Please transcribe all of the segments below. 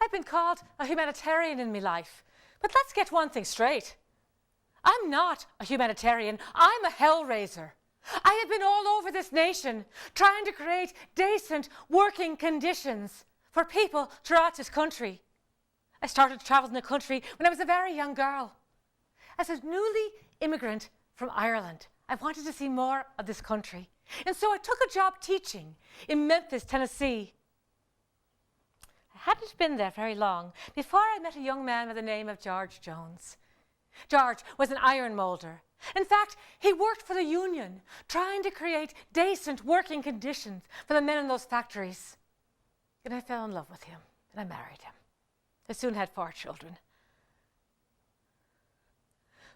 I've been called a humanitarian in my life, but let's get one thing straight. I'm not a humanitarian, I'm a hellraiser. I have been all over this nation trying to create decent working conditions for people throughout this country. I started traveling the country when I was a very young girl. As a newly immigrant from Ireland, I wanted to see more of this country. And so I took a job teaching in Memphis, Tennessee. I hadn't been there very long before I met a young man by the name of George Jones. George was an iron molder. In fact, he worked for the union, trying to create decent working conditions for the men in those factories. And I fell in love with him, and I married him. I soon had 4 children.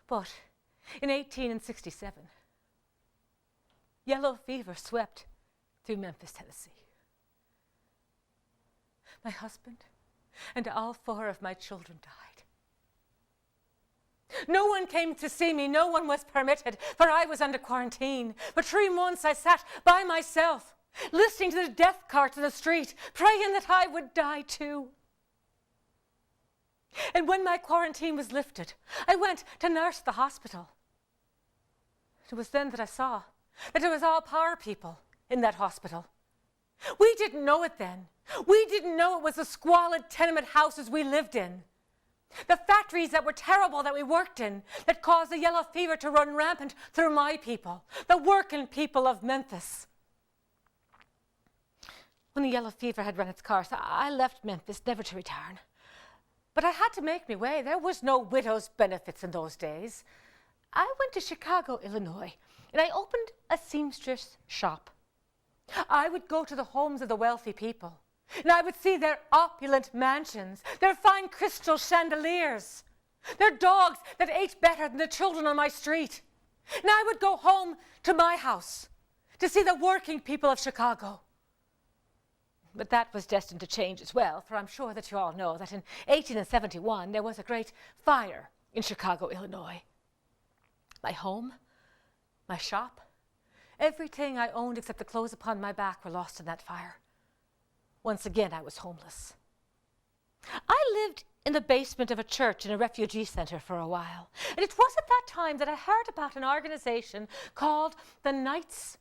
But in 1867, yellow fever swept through Memphis, Tennessee. My husband and all 4 of my children died. No one came to see me, no one was permitted, for I was under quarantine. For 3 months I sat by myself, listening to the death carts in the street, praying that I would die too. And when my quarantine was lifted, I went to nurse the hospital. It was then that I saw that it was all poor people in that hospital. We didn't know it then. We didn't know it was the squalid tenement houses we lived in. The factories that were terrible that we worked in that caused the yellow fever to run rampant through my people, the working people of Memphis. When the yellow fever had run its course, I left Memphis, never to return. But I had to make my way. There was no widow's benefits in those days. I went to Chicago, Illinois, and I opened a seamstress shop. I would go to the homes of the wealthy people, and I would see their opulent mansions, their fine crystal chandeliers, their dogs that ate better than the children on my street. And I would go home to my house to see the working people of Chicago. But that was destined to change as well, for I'm sure that you all know that in 1871 there was a great fire in Chicago, Illinois. My home, my shop, everything I owned except the clothes upon my back were lost in that fire. Once again, I was homeless. I lived in the basement of a church in a refugee center for a while. And it was at that time that I heard about an organization called the Knights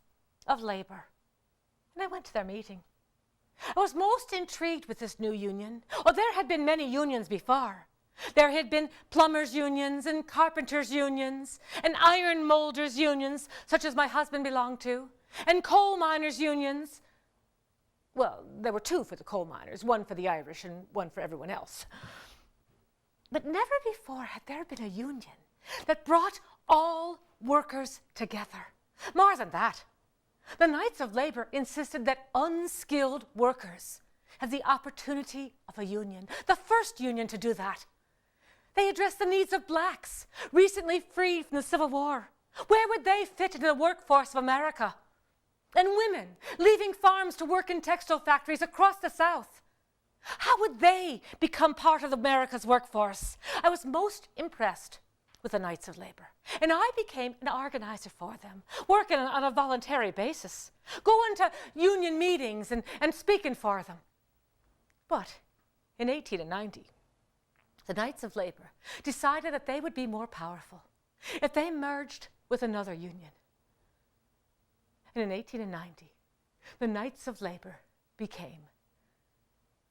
of Labor. And I went to their meeting. I was most intrigued with this new union. Oh, there had been many unions before. There had been plumbers' unions and carpenters' unions and iron molders' unions, such as my husband belonged to, and coal miners' unions. Well, there were 2 for the coal miners, 1 for the Irish and 1 for everyone else. But never before had there been a union that brought all workers together. More than that, the Knights of Labor insisted that unskilled workers have the opportunity of a union, the first union to do that. They addressed the needs of blacks, recently freed from the Civil War. Where would they fit into the workforce of America? And women, leaving farms to work in textile factories across the South. How would they become part of America's workforce? I was most impressed with the Knights of Labor, and I became an organizer for them, working on a voluntary basis, going to union meetings and speaking for them. But in 1890, the Knights of Labor decided that they would be more powerful if they merged with another union. And in 1890, the Knights of Labor became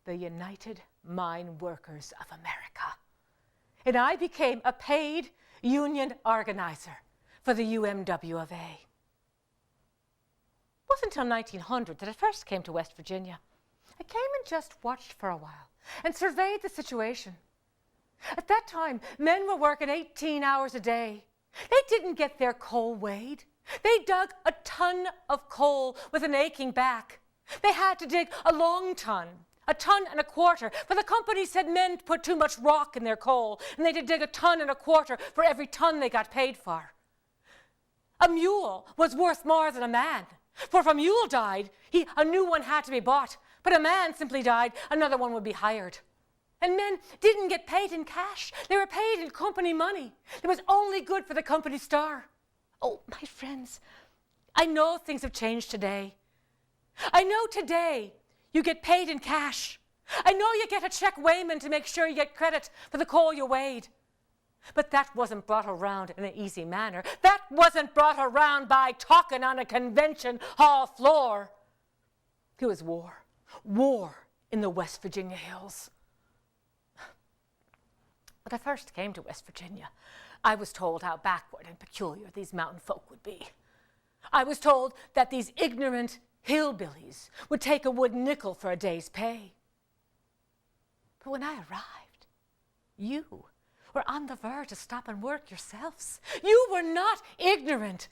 the United Mine Workers of America. And I became a paid union organizer for the UMW of A. It wasn't until 1900 that I first came to West Virginia. I came and just watched for a while and surveyed the situation. At that time, men were working 18 hours a day. They didn't get their coal weighed. They dug a ton of coal with an aching back. They had to dig a long ton, 1.25 tons, for the company said men put too much rock in their coal, and they had to dig 1.25 tons for every ton they got paid for. A mule was worth more than a man, for if a mule died, a new one had to be bought, but a man simply died, another one would be hired. And men didn't get paid in cash. They were paid in company money. It was only good for the company star. Oh, my friends, I know things have changed today. I know today you get paid in cash, I know you get a check weighman to make sure you get credit for the coal you weighed. But that wasn't brought around in an easy manner. That wasn't brought around by talking on a convention hall floor. It was war. War in the West Virginia hills. When I first came to West Virginia, I was told how backward and peculiar these mountain folk would be. I was told that these ignorant hillbillies would take a wooden nickel for a day's pay. But when I arrived, you were on the verge of stop and work yourselves. You were not ignorant,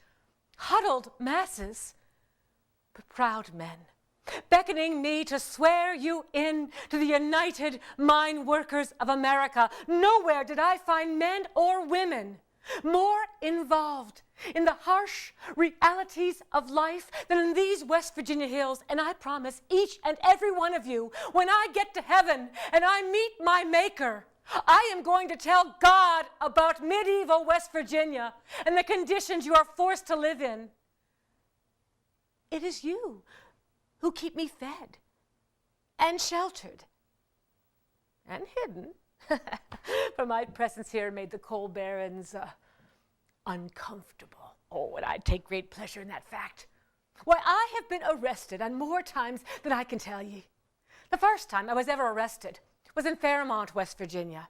huddled masses, but proud men, beckoning me to swear you in to the United Mine Workers of America. Nowhere did I find men or women more involved in the harsh realities of life than in these West Virginia hills. And I promise each and every one of you, when I get to heaven and I meet my Maker, I am going to tell God about medieval West Virginia and the conditions you are forced to live in. It is you who keep me fed and sheltered and hidden. For my presence here made the coal barons uncomfortable. Oh, and I take great pleasure in that fact. Why, I have been arrested on more times than I can tell ye. The first time I was ever arrested was in Fairmont, West Virginia.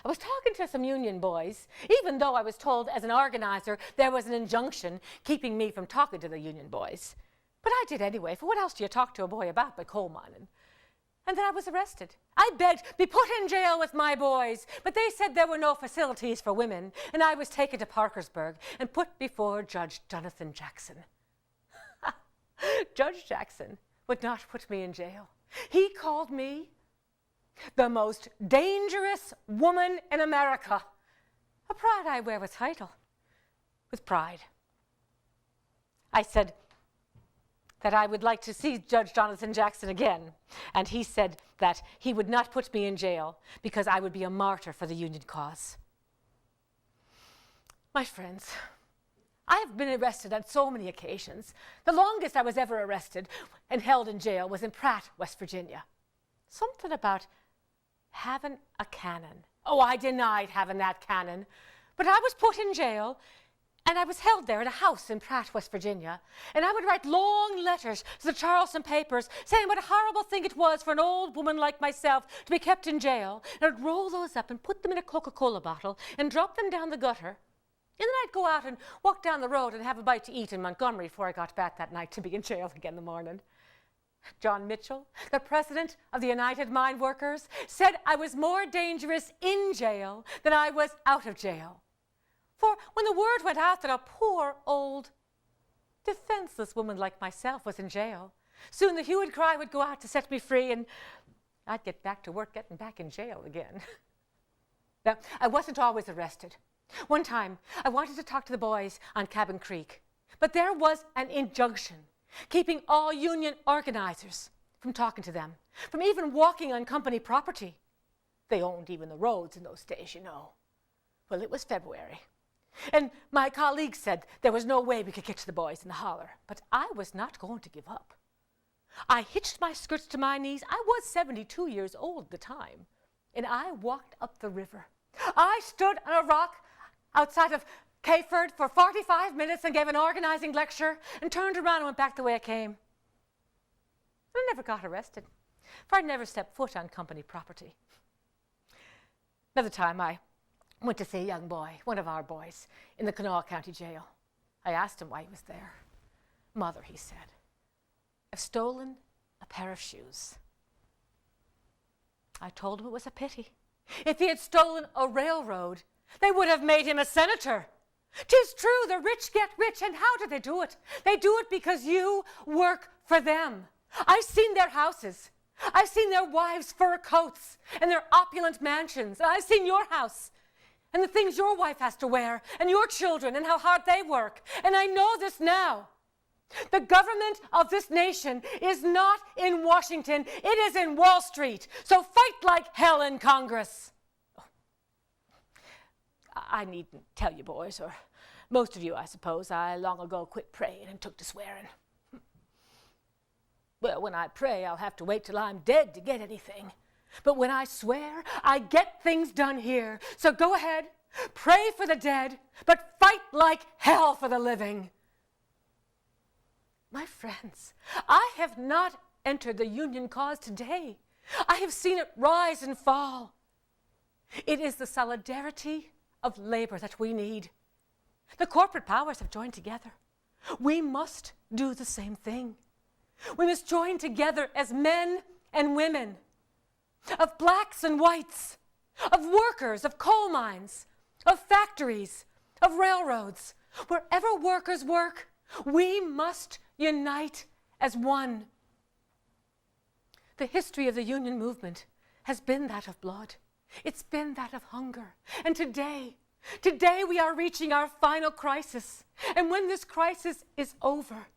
I was talking to some union boys, even though I was told as an organizer there was an injunction keeping me from talking to the union boys. But I did anyway, for what else do you talk to a boy about but coal mining? And then I was arrested. I begged to be put in jail with my boys, but they said there were no facilities for women, and I was taken to Parkersburg and put before Judge Jonathan Jackson. Judge Jackson would not put me in jail. He called me the most dangerous woman in America. A pride I wear with title, with pride. I said that I would like to see Judge Jonathan Jackson again, and he said that he would not put me in jail because I would be a martyr for the union cause. My friends, I have been arrested on so many occasions. The longest I was ever arrested and held in jail was in Pratt, West Virginia. Something about having a cannon. Oh, I denied having that cannon, but I was put in jail. And I was held there in a house in Pratt, West Virginia. And I would write long letters to the Charleston papers saying what a horrible thing it was for an old woman like myself to be kept in jail. And I'd roll those up and put them in a Coca-Cola bottle and drop them down the gutter. And then I'd go out and walk down the road and have a bite to eat in Montgomery before I got back that night to be in jail again in the morning. John Mitchell, the president of the United Mine Workers, said I was more dangerous in jail than I was out of jail. For when the word went out that a poor, old, defenseless woman like myself was in jail, soon the hue and cry would go out to set me free, and I'd get back to work getting back in jail again. Now, I wasn't always arrested. One time, I wanted to talk to the boys on Cabin Creek, but there was an injunction keeping all union organizers from talking to them, from even walking on company property. They owned even the roads in those days, you know. Well, it was February. And my colleagues said there was no way we could get to the boys in the holler, but I was not going to give up. I hitched my skirts to my knees. I was 72 years old at the time, and I walked up the river. I stood on a rock outside of Cayford for 45 minutes and gave an organizing lecture and turned around and went back the way I came. I never got arrested, for I never stepped foot on company property. Another time I went to see a young boy, one of our boys, in the Kanawha County Jail. I asked him why he was there. Mother, he said, I've stolen a pair of shoes. I told him it was a pity. If he had stolen a railroad, they would have made him a senator. 'Tis true, the rich get rich, and how do they do it? They do it because you work for them. I've seen their houses. I've seen their wives' fur coats and their opulent mansions. And I've seen your house and the things your wife has to wear, and your children, and how hard they work. And I know this now. The government of this nation is not in Washington, it is in Wall Street. So fight like hell in Congress. I needn't tell you, boys, or most of you, I suppose, I long ago quit praying and took to swearing. Well, when I pray, I'll have to wait till I'm dead to get anything. But when I swear, I get things done here. So go ahead, pray for the dead, but fight like hell for the living. My friends, I have not entered the Union cause today. I have seen it rise and fall. It is the solidarity of labor that we need. The corporate powers have joined together. We must do the same thing. We must join together as men and women, of blacks and whites, of workers, of coal mines, of factories, of railroads. Wherever workers work, we must unite as one. The history of the union movement has been that of blood. It's been that of hunger. And today we are reaching our final crisis. And when this crisis is over,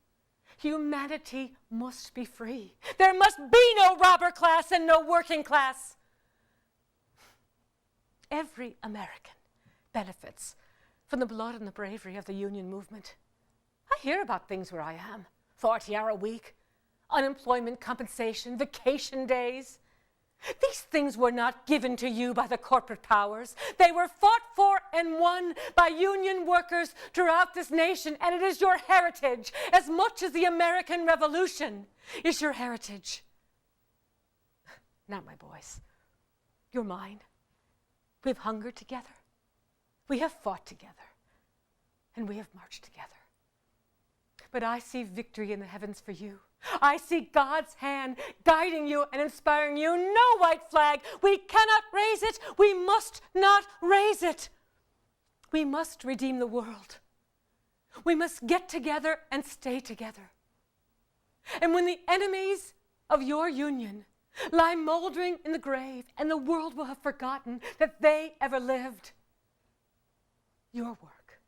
humanity must be free. There must be no robber class and no working class. Every American benefits from the blood and the bravery of the union movement. I hear about things where I am. 40-hour a week, unemployment compensation, vacation days. These things were not given to you by the corporate powers. They were fought for and won by union workers throughout this nation, and it is your heritage as much as the American Revolution is your heritage. Now, my boys, you're mine. We've hungered together. We have fought together. And we have marched together. But I see victory in the heavens for you. I see God's hand guiding you and inspiring you. No white flag. We cannot raise it. We must not raise it. We must redeem the world. We must get together and stay together. And when the enemies of your union lie moldering in the grave and the world will have forgotten that they ever lived, your work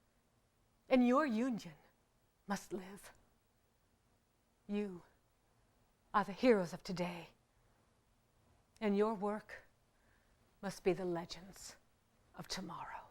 and your union must live. You are the heroes of today, and your work must be the legends of tomorrow.